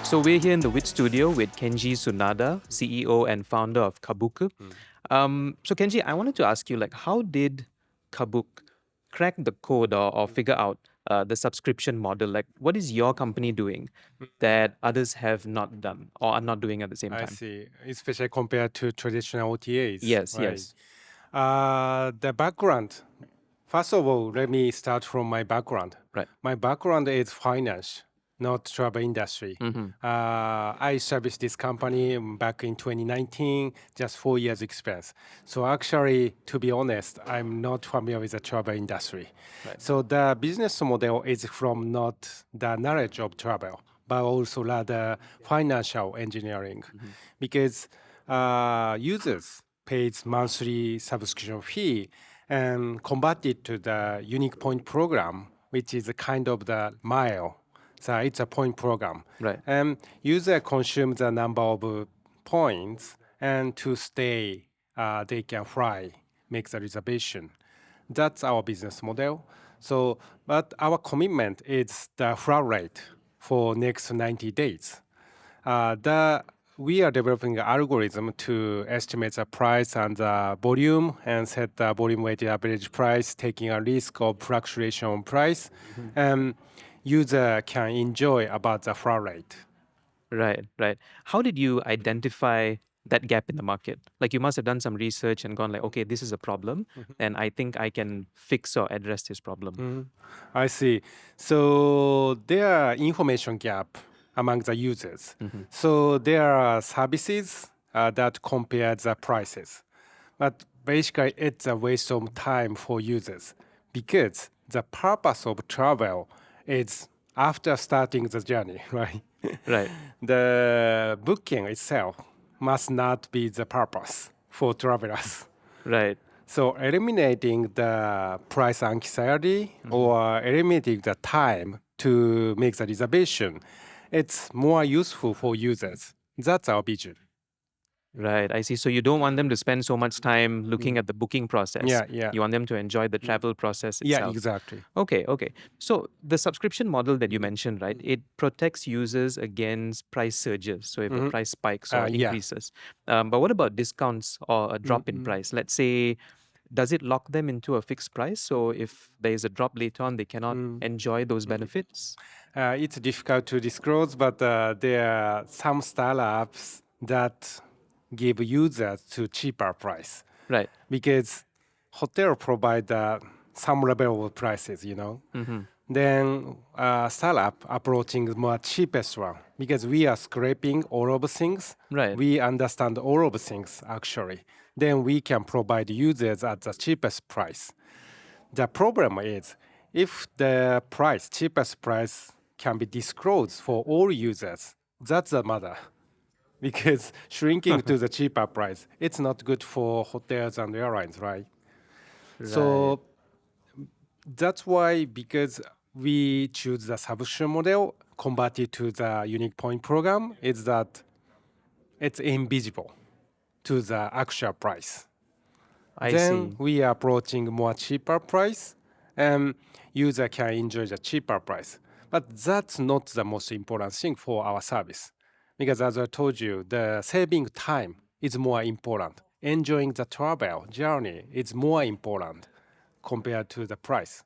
So we're here in the WiT Studio with Kenji Sunada, CEO and founder of KabuK. So Kenji, I wanted to ask you, how did KabuK crack the code or figure out the subscription model? Like, what is your company doing that others have not done or are not doing at the same I time? see, especially compared to traditional OTAs. Yes, Right. yes. The background. First of all, let me start from my background. Right. My background is finance, not travel industry. Mm-hmm. I serviced this company back in 2019, just 4 years experience. So actually, to be honest, I'm not familiar with the travel industry. Right. So the business model is from not the knowledge of travel, but also rather financial engineering, because users pays monthly subscription fee and convert it to the unique point program, which is a kind of the mile. So it's a point program. Right. And user consumes a number of points, and to stay, they can fly, make the reservation. That's our business model. So, but our commitment is the flat rate for next 90 days. We are developing an algorithm to estimate the price and the volume and set the volume weighted average price, taking a risk of fluctuation on price. And user can enjoy about the flat rate. Right, right. How did you identify that gap in the market? Like you must have done some research and gone like, okay, this is a problem, and I think I can fix or address this problem. I see. So there are information gap among the users. So there are services that compare the prices. But basically, it's a waste of time for users because the purpose of travel is after starting the journey, right? Right, The booking itself must not be the purpose for travelers. right. So eliminating the price anxiety or eliminating the time to make the reservation, it's more useful for users. That's our vision. Right, I see. So you don't want them to spend so much time looking at the booking process. Yeah. You want them to enjoy the travel process Yeah, itself. exactly. Okay, okay. So the subscription model that you mentioned, right? It protects users against price surges. So if the price spikes or Yeah. increases. But what about discounts or a drop in price? Let's say, does it lock them into a fixed price? So if there is a drop later on, they cannot enjoy those benefits? It's difficult to disclose, but there are some startups that give users to cheaper price Right. because hotel provide some level of prices, Then startup approaching more cheapest one because we are scraping all of things. Right. We understand all of things actually. Then we can provide users at the cheapest price. The problem is if the cheapest price can be disclosed for all users, that's the matter. Because shrinking to the cheaper price, it's not good for hotels and airlines, right? Right. So that's why, because we choose the subscription model converted to the unique point program, is that it's invisible to the actual price. I Then see. we are approaching more cheaper price, and user can enjoy the cheaper price. But that's not the most important thing for our service, because as I told you, the saving time is more important. Enjoying the travel journey is more important compared to the price.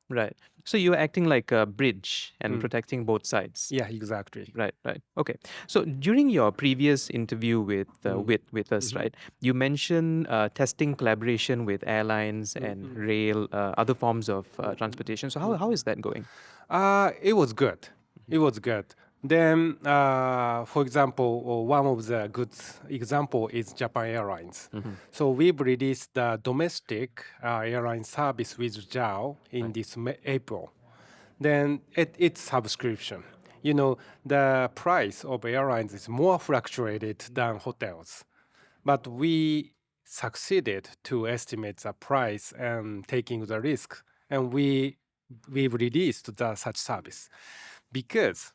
Right. So you're acting like a bridge and protecting both sides. Yeah, exactly. Right, right. Okay. So during your previous interview with us, right, you mentioned testing collaboration with airlines and rail, other forms of transportation. So how is that going? It was good. It was good. Then, for example, one of the good example is Japan Airlines. So we've released the domestic airline service with JAL in this April. Then it's subscription. The price of airlines is more fluctuated than hotels, but we succeeded to estimate the price and taking the risk, and we've released such service because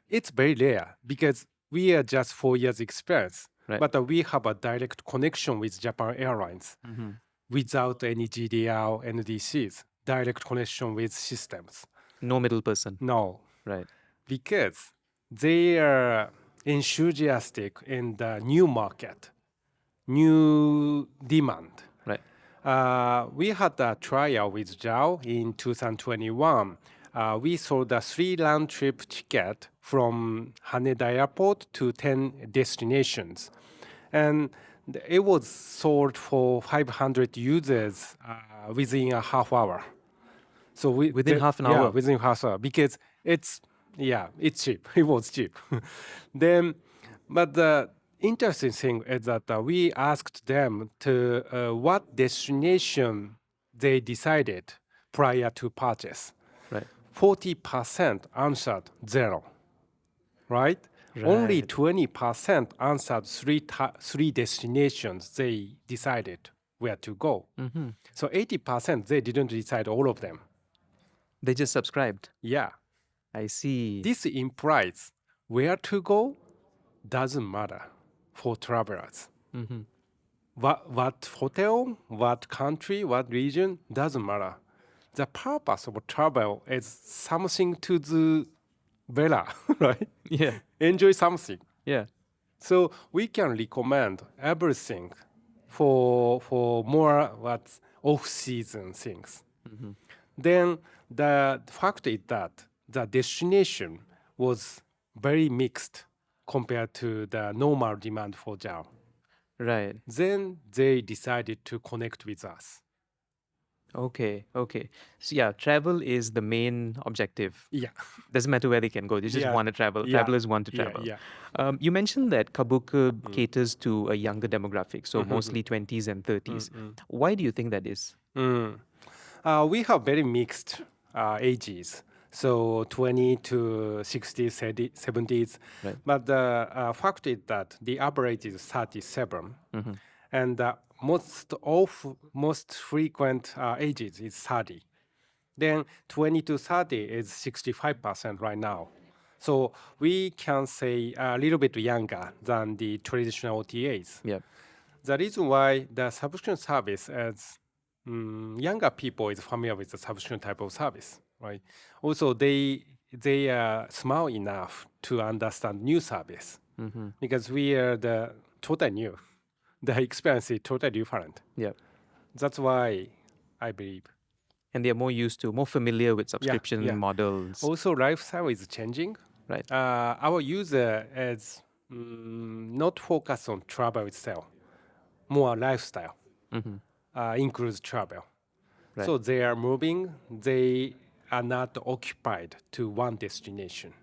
it's very rare because we are just 4 years experience, Right. but we have a direct connection with Japan Airlines without any GDL, NDCs, direct connection with systems. No middle person. No, Right. because they are enthusiastic in the new market, new demand. Right. We had a trial with Zhao in 2021. We sold a 3 round-trip ticket from Haneda Airport to 10 destinations. And it was sold for 500 users within a half hour. So Within half an yeah, hour? within half hour, because it's cheap. It was cheap. Then, but the interesting thing is that we asked them to what destination they decided prior to purchase. Right. 40% answered zero, right? Only Right. 20% answered three destinations they decided where to go. So 80% they didn't decide all of them. They just subscribed. Yeah. I see. This implies where to go doesn't matter for travelers. What hotel, what country, what region doesn't matter. The purpose of travel is something to do better, right? Yeah. Enjoy something. Yeah. So we can recommend everything for more what's off-season things. Then the fact is that the destination was very mixed compared to the normal demand for Jao. Right. Then they decided to connect with us. Okay. Okay. So yeah, travel is the main objective. Yeah. Doesn't matter where they can go. They just Yeah. want to travel. Yeah. Travelers want to Yeah, travel. yeah. You mentioned that KabuK caters to a younger demographic, so mostly 20s and 30s. Why do you think that is? We have very mixed ages. So 20 to 60s, 70s. Right. But the fact is that the average is 37. And the most frequent ages is 30. Then 20 to 30 is 65% right now. So we can say a little bit younger than the traditional OTAs. Yeah. The reason why the subscription service is younger people is familiar with the subscription type of service, right? Also, they are smart enough to understand new service because we are the totally new. The experience is totally different. Yeah. That's why I believe. And they're more familiar with subscription yeah. models. Also, lifestyle is changing. Right. Our user is not focused on travel itself, more lifestyle. Includes travel. Right. So they are moving, they are not occupied to one destination.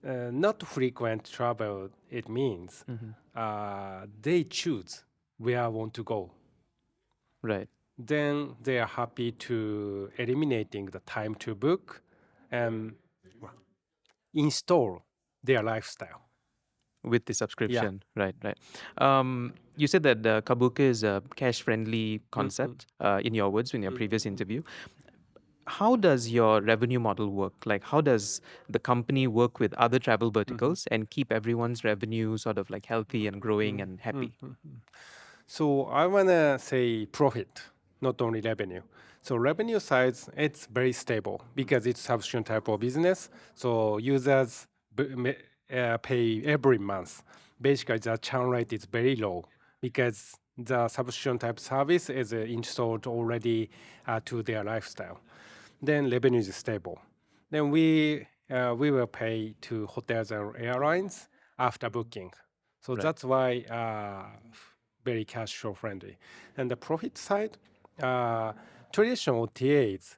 Not frequent travel, it means they choose where I want to go. Right. Then they are happy to eliminating the time to book and install their lifestyle. With the subscription. Right. Right. You said that KabuK is a cash-friendly concept, in your words, in your previous interview. How does your revenue model work? Like, how does the company work with other travel verticals and keep everyone's revenue sort of like healthy and growing and happy? So I want to say profit, not only revenue. So revenue side, it's very stable because it's subscription type of business. So users pay every month. Basically, the churn rate is very low because the subscription type service is installed already to their lifestyle. Then revenue is stable. Then we will pay to hotels and airlines after booking. So that's why very cash flow friendly. And the profit side, traditional OTAs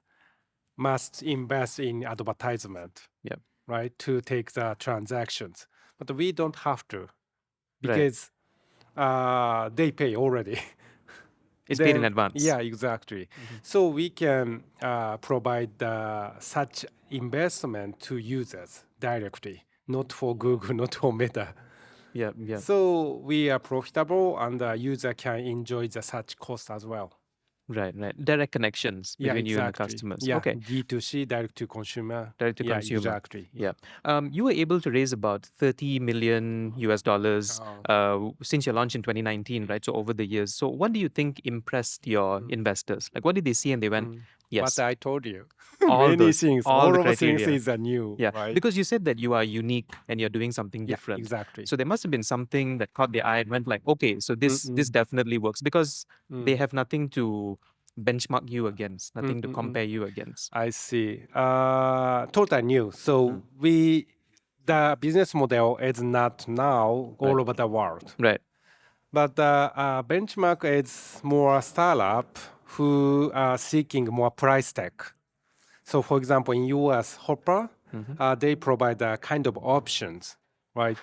must invest in advertisement, Yeah. right, to take the transactions. But we don't have to because they pay already. It's paid in advance. Yeah, exactly. So we can provide such investment to users directly, not for Google, not for Meta. Yeah. Yeah. So we are profitable and the user can enjoy the such cost as well. Right. Right. Direct connections between you and the customers. Yeah, Okay. D2C, direct to consumer. Direct to Yeah, consumer. exactly. Yeah. You were able to raise about 30 million US dollars since your launch in 2019, right? So over the years. So what do you think impressed your investors? Like, what did they see and they went, Yes. What I told you. All Many those, things, all the all of the things criteria. is new, Yeah, right? because you said that you are unique and you're doing something Yeah, different. exactly. So there must have been something that caught their eye and went like, okay, so this definitely works because they have nothing to benchmark you against, nothing to compare you against. I see. Totally new. So the business model is not now all over the world. Right. But the benchmark is more startup who are seeking more price tag. So, for example, in US, Hopper, they provide a kind of options, right?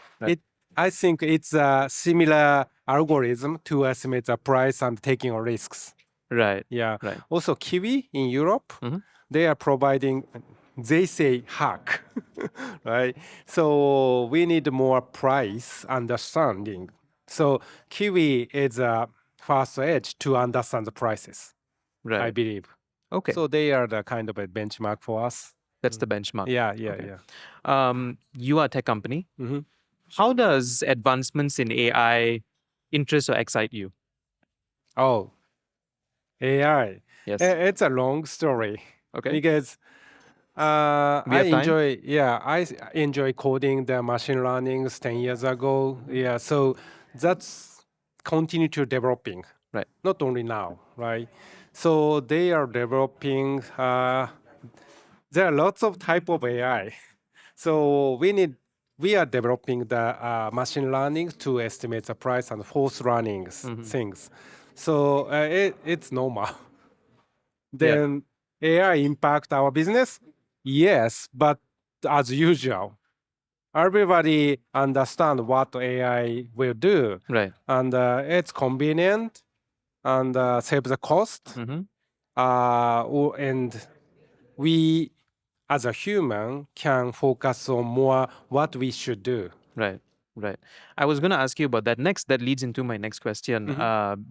I think it's a similar algorithm to estimate the price and taking risks. Right. Yeah. Right. Also, Kiwi in Europe, they are providing, they say hack, right? So we need more price understanding. So Kiwi is a first edge to understand the prices, I Right. believe. Okay. So they are the kind of a benchmark for us. That's the benchmark. Yeah. You are a tech company. How does advancements in AI interest or excite you? Oh, AI. Yes. It's a long story Okay. because We I have time? enjoy coding the machine learnings 10 years ago. Yeah, so that's continue to developing. Right. Not only now, right? So they are developing. There are lots of type of AI. So we are developing the machine learning to estimate the price and force learning things. So it's normal. Then AI impact our business? Yes, but as usual, everybody understand what AI will do, Right. and it's convenient and save the cost. And we, as a human, can focus on more what we should do. Right. Right. I was going to ask you about that next. That leads into my next question.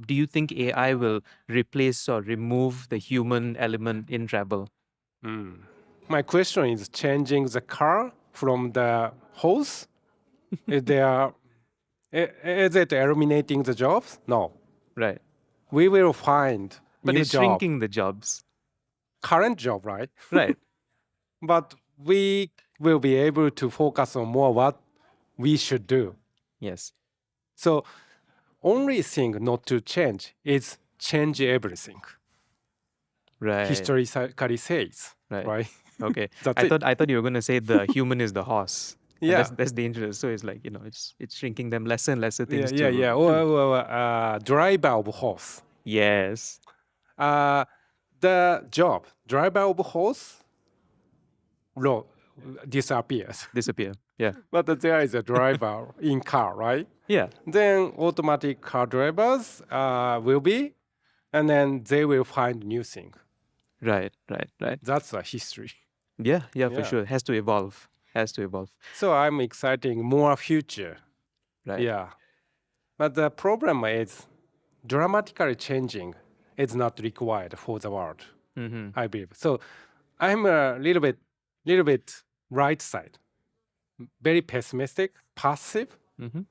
Do you think AI will replace or remove the human element in travel? My question is changing the car from the hose? Is there is it eliminating the jobs? No. Right. We will find But new it's job, shrinking the jobs. current job, right? Right. But we will be able to focus on more what we should do. Yes. So only thing not to change is change everything. Right. Historically says, right? Okay. That's I it. thought you were gonna say the human is the horse. And Yeah. that's dangerous. So it's like, it's shrinking them lesser and lesser Yeah, things yeah, to yeah. Or driver of horse. Yes. The job, driver of horse, disappears. Disappear. Yeah. But there is a driver in car, right? Yeah. Then automatic car drivers will be, and then they will find new thing. Right. That's a history. Yeah, for Yeah. sure. It has to evolve. So I'm exciting more future. Right. Yeah. But the problem is dramatically changing is not required for the world, I believe. So I'm a little bit right side, very pessimistic, passive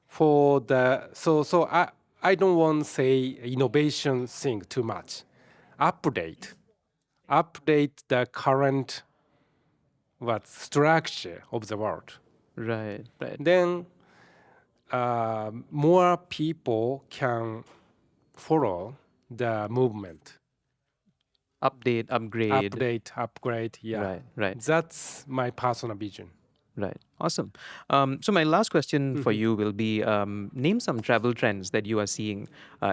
for the so I don't want to say innovation thing too much. Update the current structure of the world. Right. Then more people can follow the movement. Update, Upgrade, yeah. Right. That's my personal vision. Right. Awesome. So my last question for you will be name some travel trends that you are seeing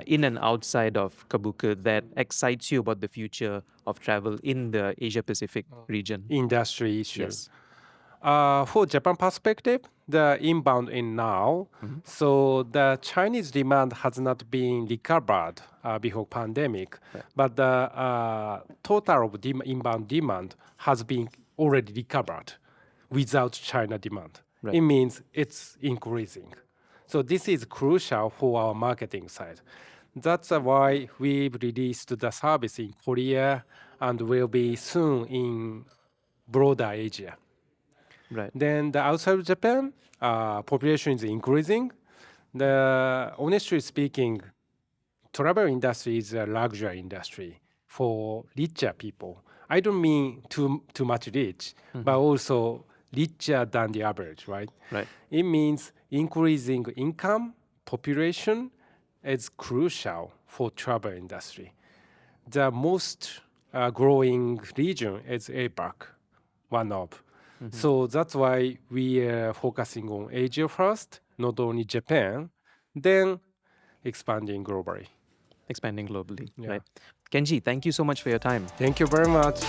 in and outside of KabuK that excites you about the future of travel in the Asia Pacific region. Industry issue. Yes. For Japan perspective, the inbound in now, so the Chinese demand has not been recovered before pandemic, but the total of inbound demand has been already recovered without China demand. Right. It means it's increasing. So this is crucial for our marketing side. That's why we've released the service in Korea and will be soon in broader Asia. Right. Then the outside of Japan, population is increasing. Honestly speaking, travel industry is a luxury industry for richer people. I don't mean too much rich, but also richer than the average, right? Right. It means increasing income, population is crucial for travel industry. The most growing region is APAC, one of. So that's why we are focusing on Asia first, not only Japan, then expanding globally. Expanding globally. Yeah. Right. Kenji, thank you so much for your time. Thank you very much.